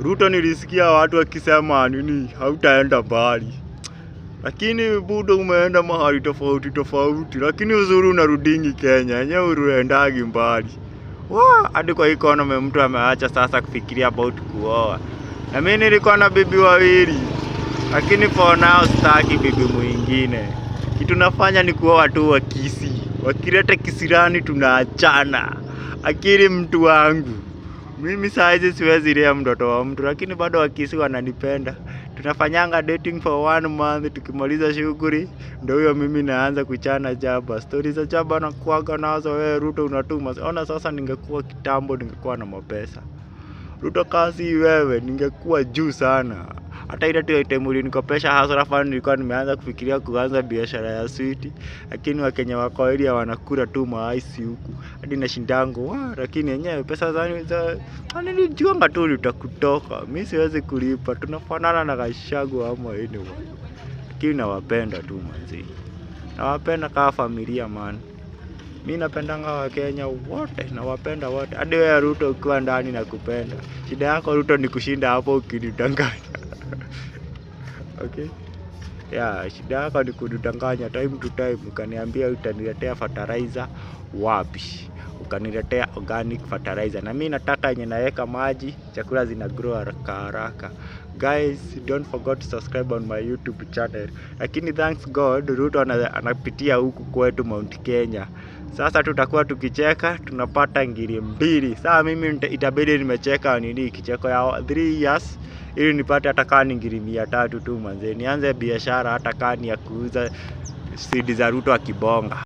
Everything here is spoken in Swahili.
Ruto nilisikia watu wakisema nini hautaenda mbali. Lakini budo umeenda mahali tofauti, lakini uzuri unarudingi Kenya, yenyewe uruendagi mbali. Hadi kwa economy mtu ameacha sasa kufikiria about kuoa. Na mimi nilikuwa na bibi wawili, lakini for now sitaki bibi mwingine. Kitu nafanya ni kuoa tu wakisi. Wakileta kisirani tunaachana. Akili mtu wangu. Mimi saizi siwezi lea mtoto wa mtu, lakini bado wakisi wananipenda. Tunafanyanga dating for 1 month, tukimaliza shughuli ndio huyo mimi naanza kuchana jaba. Stories za jaba na kuaga nazo wewe Ruto unatuma. Ona sasa ningekuwa kitambo ningekuwa na mapesa. Ruto kasi wewe ningekuwa juu sana. Hata ile time ulinikopesha hasara fund nilikuwa nimeanza kufikiria kuanza biashara ya sweet, lakini Wakenya wako area wanakula tu maisi huku. Hadi nashindango, lakini yenyewe pesa za nilijua tu litakutoka. Mimi siwezi kulipa, tunafanana na Gashagu ama anyway. Lakini nawapenda tu manzi. Nawapenda kama familia man. Mimi napendanga Wakenya wote, nawapenda wote. Hadi wewe Ruto ukiwa ndani nakupenda. Shida yako Ruto ni kushinda hapo ukinidanganya. Okay? Shida yako ni kunidanganya time to time, ukaniambia utaniletea fertilizer wapi? Ukaniletea organic fertilizer. Na mimi nataka yenye naweka maji, chakula zina grow haraka. Guys, don't forget to subscribe on my YouTube channel. Lakini thanks God, Ruto anapitia huku kwetu Mount Kenya. Sasa tutakuwa tukicheka, tunapata ngiri 2. Sasa mimi itabidi nimecheka kicheko ya 3 years. Ili nipate hata kani ngiri 300 tu manze. Nianze biashara hata kani ya kuuza seed za Ruto akibonga.